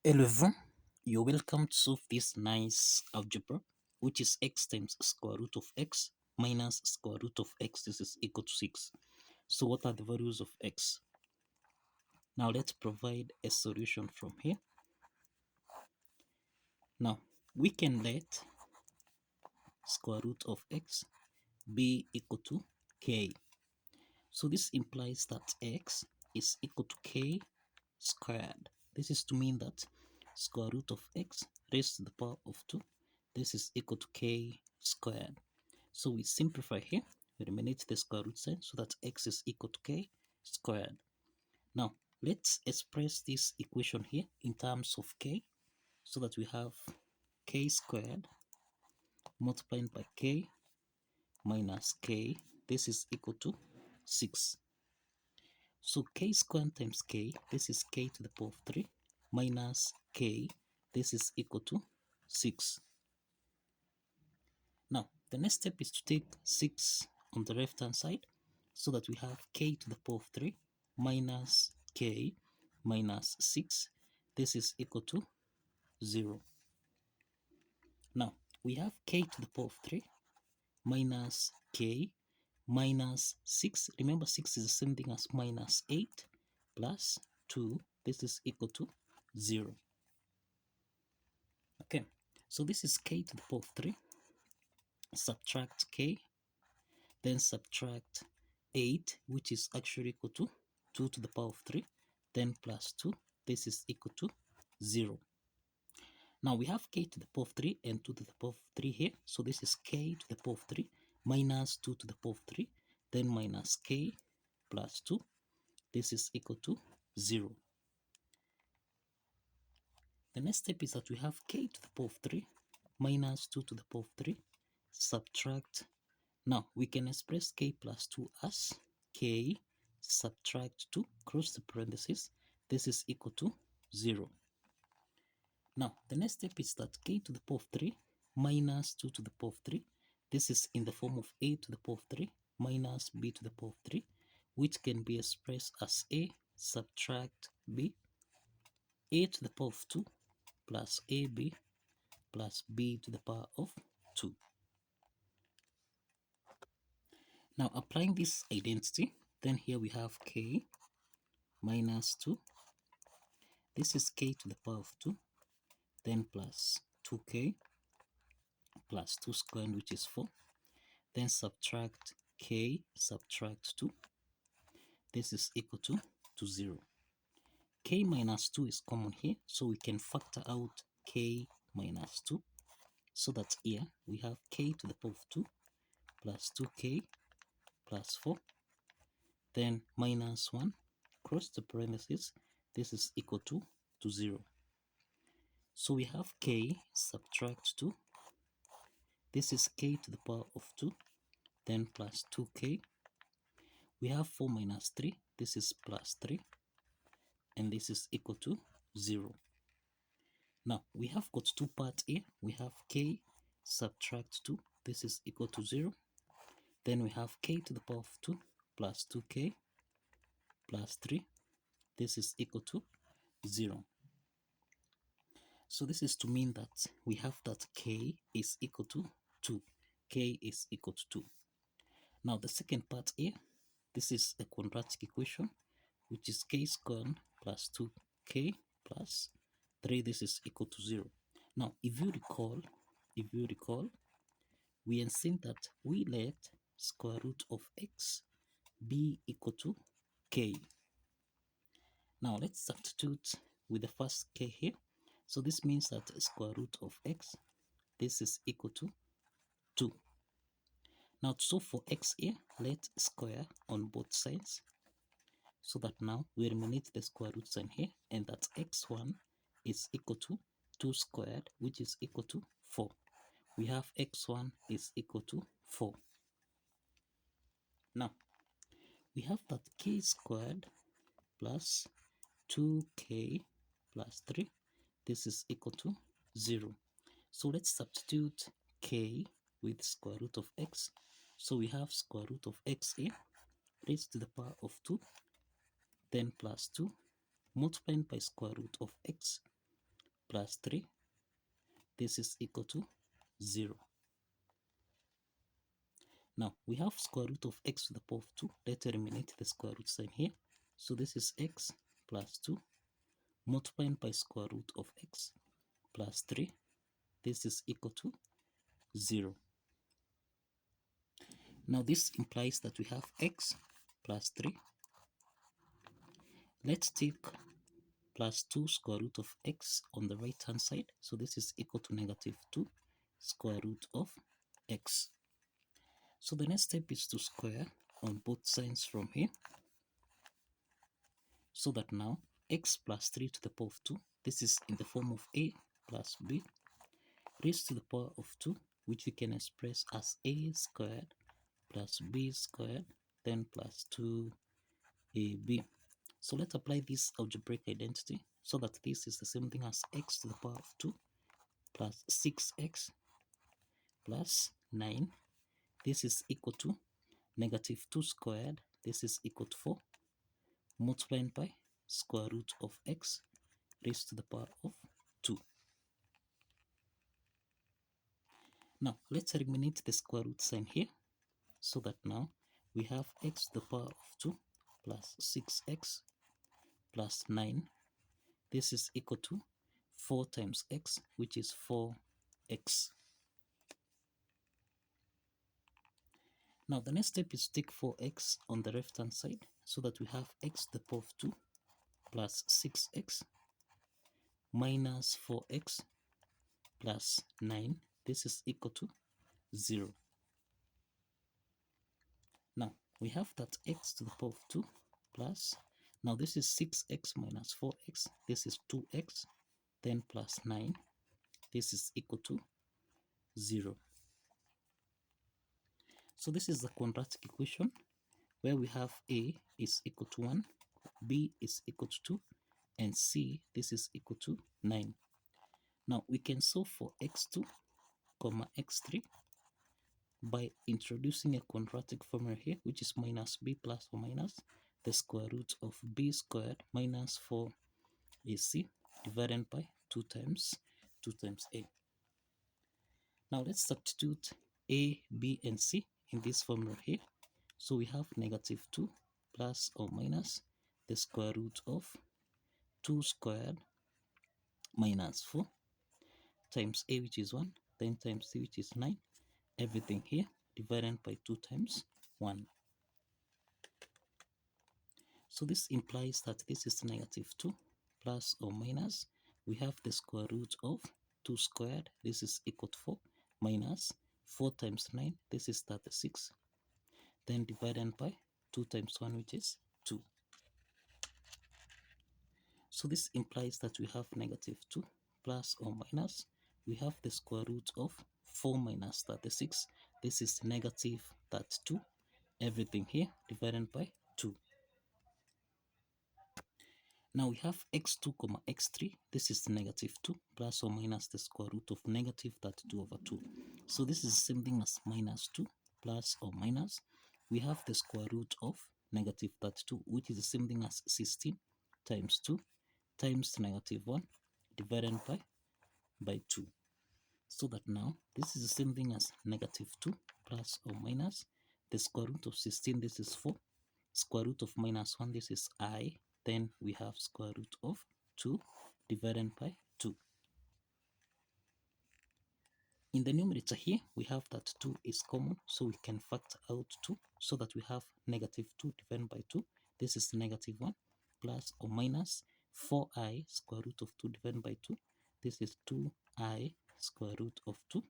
Hello everyone, you're welcome to solve this nice algebra, which is x times square root of x minus square root of x. This is equal to 6. So what are the values of x? Now let's provide a solution from here. Now we can let square root of x be equal to k. So this implies that x is equal to k squared. This is to mean that square root of x raised to the power of 2, this is equal to k squared. So we simplify here, we eliminate the square root sign so that x is equal to k squared. Now let's express this equation here in terms of k, so that we have k squared multiplied by k minus k, this is equal to 6. So k squared times k, this is k to the power of 3 minus k, this is equal to 6. Now the next step is to take 6 on the left hand side, so that we have k to the power of 3 minus k minus 6, this is equal to 0. Now we have k to the power of 3 minus k minus 6. Remember, 6 is the same thing as minus 8 plus 2, this is equal to 0. Okay, so this is k to the power of 3, subtract k, then subtract 8, which is actually equal to 2 to the power of 3, then plus 2, this is equal to 0. Now we have k to the power of 3 and 2 to the power of 3 here, so this is k to the power of 3 minus 2 to the power of 3, then minus k plus 2, this is equal to 0. The next step is that we have k to the power of 3 minus 2 to the power of 3, subtract. Now we can express k plus 2 as k subtract 2, close the parenthesis, this is equal to 0. Now the next step is that k to the power of 3 minus 2 to the power of 3, this is in the form of a to the power of 3 minus b to the power of 3, which can be expressed as a subtract b, a to the power of 2 plus ab plus b to the power of 2. Now applying this identity, then here we have k minus 2, this is k to the power of 2, then plus 2k plus 2 squared, which is 4, then subtract k subtract 2, this is equal to 0. K minus 2 is common here, so we can factor out k minus 2, so that here we have k to the power of 2 plus 2k plus 4, then minus 1, cross the parentheses, this is equal to 0. So we have k subtract 2, this is k to the power of 2, then plus 2k. We have 4 minus 3, this is plus 3, and this is equal to 0. Now we have got two parts here. We have k subtract 2, this is equal to 0. Then we have k to the power of 2 plus 2k plus 3, this is equal to 0. So this is to mean that we have that k is equal to 2. K is equal to 2. Now the second part here, this is a quadratic equation, which is k squared plus 2k plus 3, this is equal to 0. Now if you recall, we have seen that we let square root of x be equal to k. Now let's substitute with the first k here. So this means that square root of x, this is equal to 2. Now so for x here, let square on both sides, so that now we eliminate the square root sign here, and that x1 is equal to 2 squared, which is equal to 4. We have x1 is equal to 4. Now we have that k squared plus 2k plus 3, this is equal to 0. So let's substitute k with square root of x. So we have square root of x here raised to the power of 2, then plus 2 multiplied by square root of x, plus 3. This is equal to 0. Now we have square root of x to the power of 2. Let's eliminate the square root sign here. So this is x plus 2 multiplied by square root of x plus 3. This is equal to 0. Now this implies that we have x plus 3. Let's take plus 2 square root of x on the right hand side. So this is equal to negative 2 square root of x. So the next step is to square on both sides from here. So that now x plus 3 to the power of 2, this is in the form of a plus b raised to the power of 2, which we can express as a squared plus b squared, then plus 2ab. So let's apply this algebraic identity so that this is the same thing as x to the power of 2 plus 6x plus 9. This is equal to negative 2 squared. This is equal to 4 multiplied by square root of x raised to the power of 2. Now let's eliminate the square root sign here so that now we have x to the power of 2 plus 6x plus 9. This is equal to 4 times x, which is 4x. Now the next step is to take 4x on the left hand side so that we have x to the power of 2 plus 6x minus 4x plus 9. This is equal to 0. Now we have that x to the power of 2 plus, now this is 6x minus 4x, this is 2x, then plus 9. This is equal to 0. So this is the quadratic equation where we have a is equal to 1, b is equal to 2, and c, this is equal to 9. Now we can solve for x2, x3 by introducing a quadratic formula here, which is minus b plus or minus the square root of b squared minus 4ac divided by 2 times a. Now let's substitute a, b, and c in this formula here. So we have negative 2 plus or minus the square root of 2 squared minus 4 times a, which is 1, then times c, which is 9, everything here divided by 2 times 1. So this implies that this is negative 2 plus or minus, we have the square root of 2 squared, this is equal to 4, minus 4 times 9, this is 36, then divided by 2 times 1, which is 2. So this implies that we have negative 2 plus or minus, we have the square root of 4 minus 36, this is negative 32, everything here divided by 2. Now we have x2, x3, this is negative 2 plus or minus the square root of negative 32 over 2. So this is the same thing as minus 2 plus or minus, we have the square root of negative 32, which is the same thing as 16 times 2 times negative 1 divided by 2. So that now this is the same thing as negative 2 plus or minus the square root of 16, this is 4, square root of minus 1, this is I, then we have square root of 2 divided by 2. In the numerator here, we have that 2 is common, so we can factor out 2, so that we have negative 2 divided by 2. This is negative 1 plus or minus 4i square root of 2 divided by 2. This is 2i square root of 2.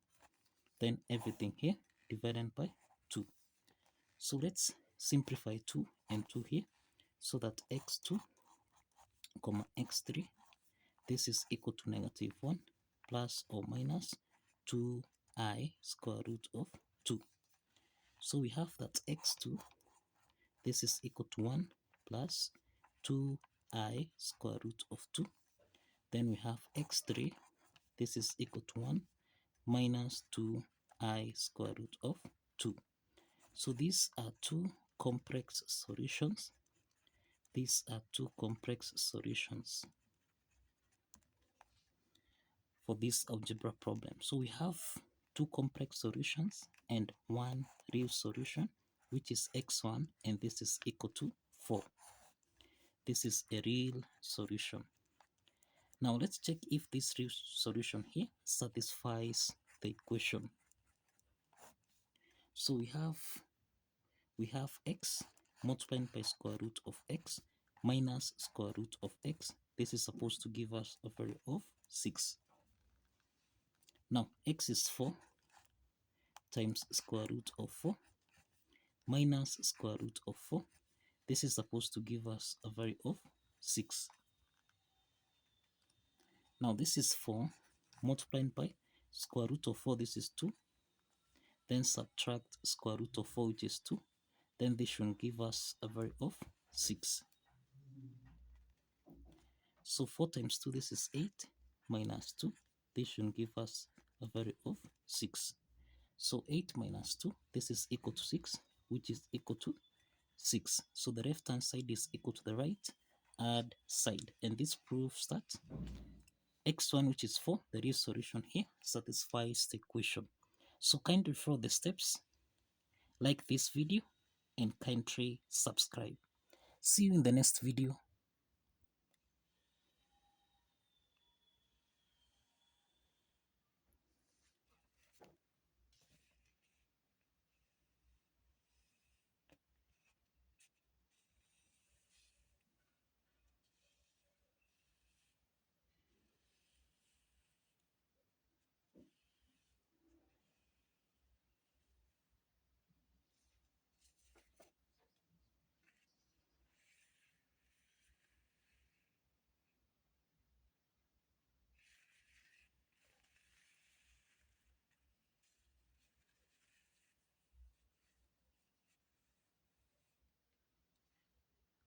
Then everything here divided by 2. So let's simplify 2 and 2 here, so that x2, x3, this is equal to negative 1 plus or minus 2i square root of 2. So we have that x2, this is equal to 1 plus 2i square root of 2. Then we have x3, this is equal to 1 minus 2i square root of 2. So these are two complex solutions. These are two complex solutions. for this algebra problem. So we have two complex solutions and one real solution, which is x1, and this is equal to 4. This is a real solution. Now let's check if this real solution here satisfies the equation. So we have x multiplied by square root of x minus square root of x. This is supposed to give us a value of 6. Now x is 4 times square root of 4 minus square root of 4. This is supposed to give us a value of 6. Now this is 4 multiplied by square root of 4, this is 2. Then subtract square root of 4, which is 2. Then this should give us a value of 6. So 4 times 2, this is 8, minus 2. This should give us a value of 6. So 8 minus 2, this is equal to 6, which is equal to 6. So the left hand side is equal to the right hand side. And this proves that x1, which is 4, the real solution here, satisfies the equation. So kindly follow the steps, like this video, and kindly subscribe. See you in the next video.